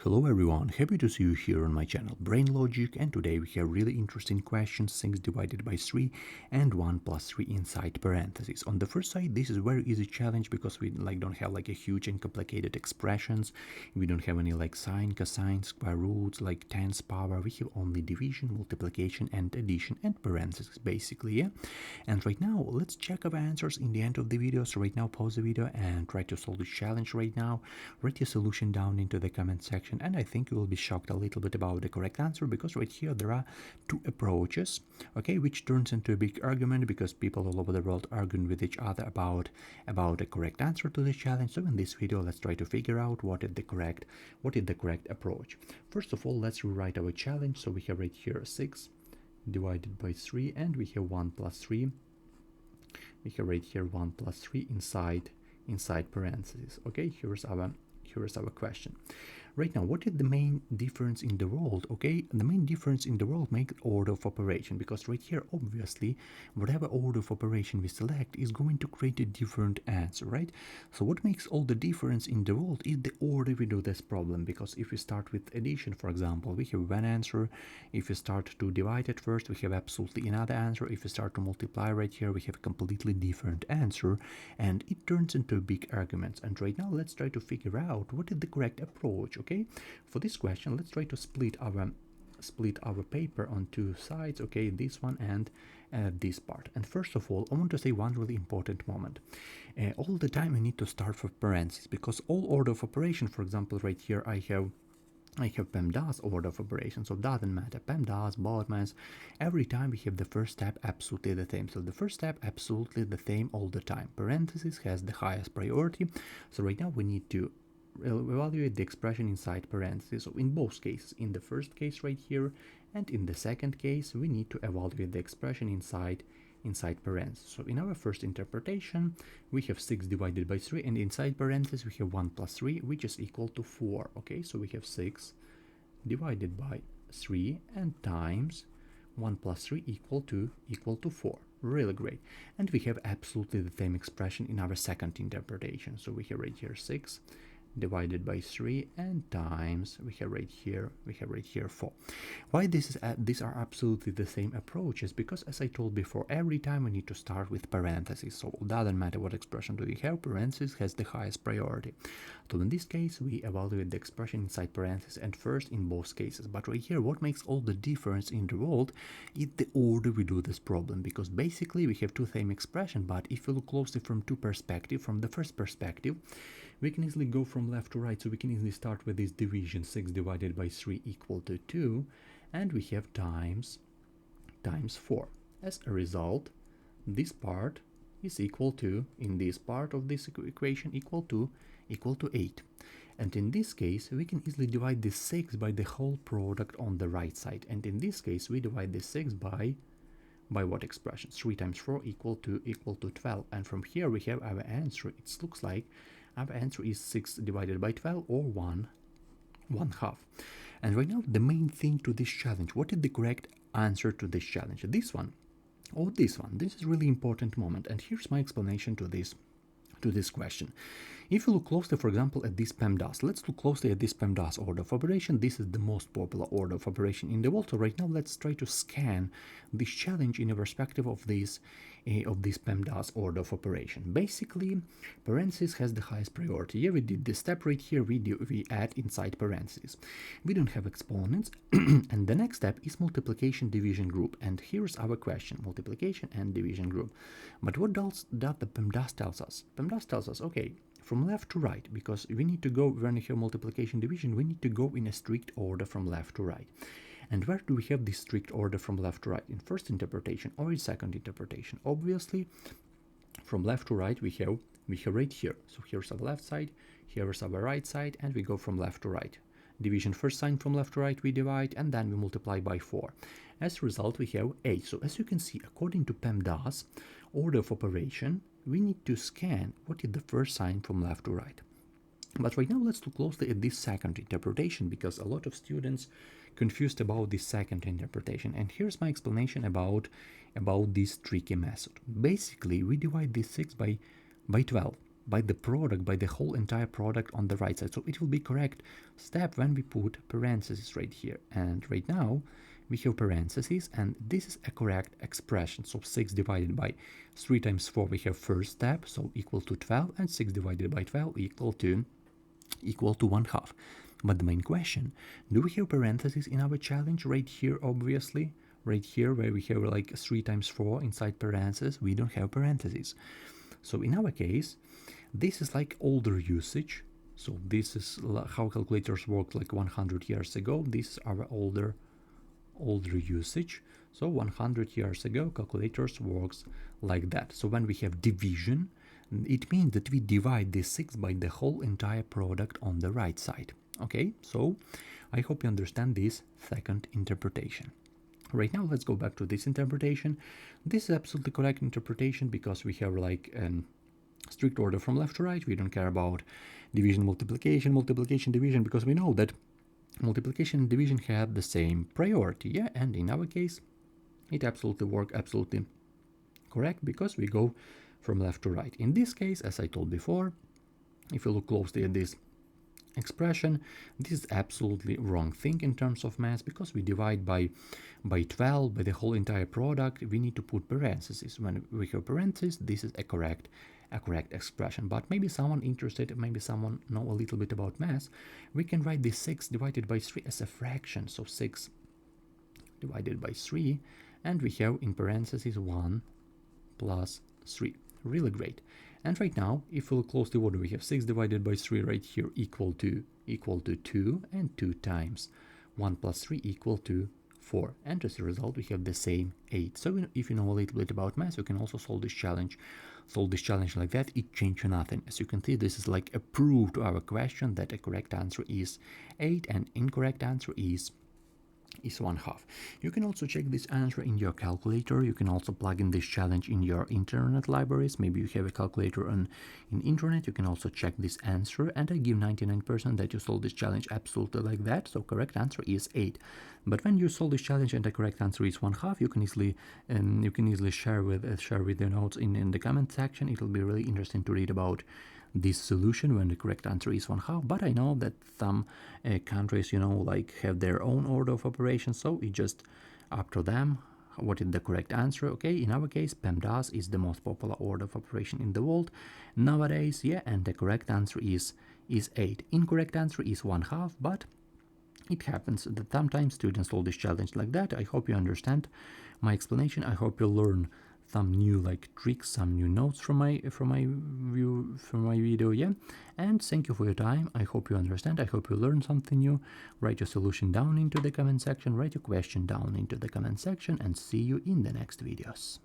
Hello everyone, happy to see you here on my channel Brain Logic, and today we have really interesting questions: 6 divided by 3 and 1 plus 3 inside parentheses. On the first side, this is a very easy challenge because we don't have a huge and complicated expressions. We don't have any sine, cosine, square roots, tens power. We have only division, multiplication and addition and parentheses basically, yeah. And right now let's check our answers in the end of the video. So right now pause the video and try to solve this challenge right now. Write your solution down into the comment section, and I think you will be shocked a little bit about the correct answer, because right here there are two approaches, okay, which turns into a big argument because people all over the world arguing with each other about a correct answer to this challenge. So in this video let's try to figure out what is the correct approach. First of all, let's rewrite our challenge. So we have right here 6 divided by 3, and we have 1 plus 3. We have right here 1 plus 3 inside parentheses. Okay, here's our question. Right now, what is the main difference in the world? Okay, the main difference in the world makes order of operation, because right here, obviously, whatever order of operation we select is going to create a different answer, right? So what makes all the difference in the world is the order we do this problem, because if we start with addition, for example, we have one answer. If we start to divide at first, we have absolutely another answer. If we start to multiply right here, we have a completely different answer, and it turns into big arguments. And right now, let's try to figure out what is the correct approach. Okay, for this question, let's try to split our paper on two sides. Okay, this one and this part. And first of all, I want to say one really important moment. All the time I need to start with parentheses, because all order of operation, for example, right here I have PEMDAS order of operation, so it doesn't matter. PEMDAS, Boltzmann's, every time we have the first step absolutely the same. So the first step absolutely the same all the time. Parentheses has the highest priority. So right now we need to evaluate the expression inside parentheses. So in both cases, in the first case right here and in the second case, we need to evaluate the expression inside parentheses. So in our first interpretation, we have 6 divided by 3, and inside parentheses we have 1 plus 3, which is equal to 4. Okay, so we have 6 divided by 3 and times 1 plus 3 equal to 4. Really great. And we have absolutely the same expression in our second interpretation. So we have right here 6 divided by 3 and times we have right here 4. Why these are absolutely the same approaches? Because as I told before, every time we need to start with parentheses. So it doesn't matter what expression do we have, parentheses has the highest priority. So in this case we evaluate the expression inside parentheses and first in both cases. But right here, what makes all the difference in the world is the order we do this problem, because basically we have two same expression, but if you look closely from two perspectives, from the first perspective, we can easily go from left to right. So we can easily start with this division: 6 divided by 3 equal to 2, and we have times 4. As a result, this part is equal to, in this part of this equation, equal to 8. And in this case, we can easily divide this 6 by the whole product on the right side. And in this case, we divide this 6 by what expression? 3 times 4 equal to 12. And from here we have our answer. It looks like our answer is 6 divided by 12, or 1 half. And right now, the main thing to this challenge, what is the correct answer to this challenge? This one or this one? This is really important moment, and here's my explanation to this question. If you look closely, for example, at this PEMDAS, let's look closely at this PEMDAS order of operation. This is the most popular order of operation in the world. So right now, let's try to scan this challenge in a perspective of this PEMDAS order of operation. Basically, parentheses has the highest priority. Yeah, we did this step right here. We add inside parentheses. We don't have exponents, and the next step is multiplication division group. And here's our question: multiplication and division group. But what does the PEMDAS tells us? PEMDAS tells us, okay, from left to right, because we need to go, when we have multiplication division, we need to go in a strict order from left to right. And where do we have this strict order from left to right? In first interpretation or in second interpretation? Obviously, from left to right we have right here. So here's our left side, here's our right side, and we go from left to right. Division first sign from left to right, we divide, and then we multiply by 4. As a result, we have 8. So as you can see, according to PEMDAS order of operation, we need to scan what is the first sign from left to right. But right now, let's look closely at this second interpretation, because a lot of students confused about this second interpretation. And here's my explanation about this tricky method. Basically, we divide this 6 by 12. by the product, by the whole entire product on the right side. So it will be correct step when we put parentheses right here. And right now we have parentheses, and this is a correct expression. So 6 divided by 3 times 4, we have first step, so equal to 12, and 6 divided by 12 equal to 1/2. But the main question, do we have parentheses in our challenge right here? Obviously, right here where we have like 3 times 4 inside parentheses, we don't have parentheses. So in our case, this is like older usage. So this is how calculators worked like 100 years ago. This is our older usage. So 100 years ago, calculators works like that. So when we have division, it means that we divide this 6 by the whole entire product on the right side. Okay, so I hope you understand this second interpretation. Right now, let's go back to this interpretation. This is absolutely correct interpretation because we have like strict order from left to right. We don't care about division, multiplication, division, because we know that multiplication and division have the same priority. Yeah, and in our case, it absolutely works, absolutely correct, because we go from left to right. In this case, as I told before, if you look closely at this expression, this is absolutely wrong thing in terms of math, because we divide by 12 by the whole entire product. We need to put parentheses. When we have parentheses, this is a correct expression. But maybe someone interested, maybe someone know a little bit about math, we can write this 6 divided by 3 as a fraction. So 6 divided by 3, and we have in parentheses 1 plus 3. Really great. And right now, if we look closely, what do we have? 6 divided by 3 right here equal to 2, and 2 times 1 plus 3 equal to 4. And as a result, we have the same 8. So if you know a little bit about math, you can also solve this challenge like that. It changes nothing. As you can see, this is like a proof to our question that a correct answer is 8 and incorrect answer is 1/2. You can also check this answer in your calculator. You can also plug in this challenge in your internet libraries. Maybe you have a calculator in internet. You can also check this answer, and I give 99% that you solve this challenge absolutely like that. So correct answer is 8. But when you solve this challenge and the correct answer is 1/2, you can easily share with your notes in the comment section. It will be really interesting to read about this solution when the correct answer is 1/2. But I know that some countries, like have their own order of operations, so it's just up to them what is the correct answer. Okay, in our case, PEMDAS is the most popular order of operation in the world nowadays. Yeah, and the correct answer is 8. Incorrect answer is 1/2, but it happens that sometimes students solve this challenge like that. I hope you understand my explanation. I hope you learn some new tricks, some new notes from my video. Yeah, and thank you for your time. I hope you understand. I hope you learned something new. Write your solution down into the comment section, write your question down into the comment section, and see you in the next videos.